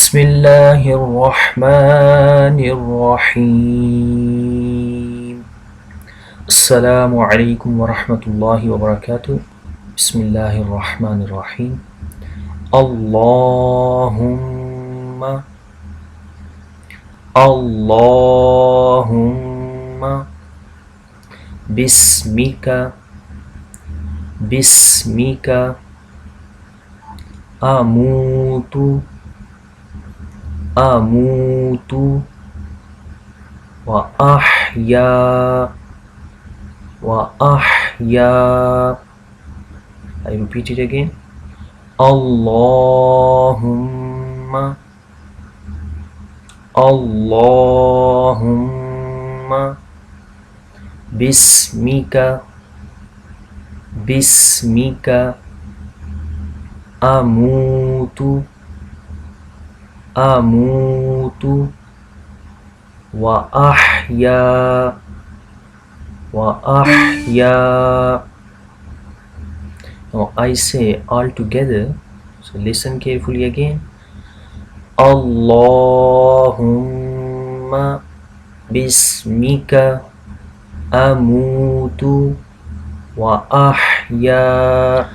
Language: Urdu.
بسم الله الرحمن الرحيم. السلام عليكم ورحمة الله وبركاته. بسم الله الرحمن الرحيم. اللهم اللهم باسمك أموت وأحيا. I repeat it again. اللهم باسمك أموت وأحيا. Now I say all together, so listen carefully again. Allahumma bismika amutu wa ahya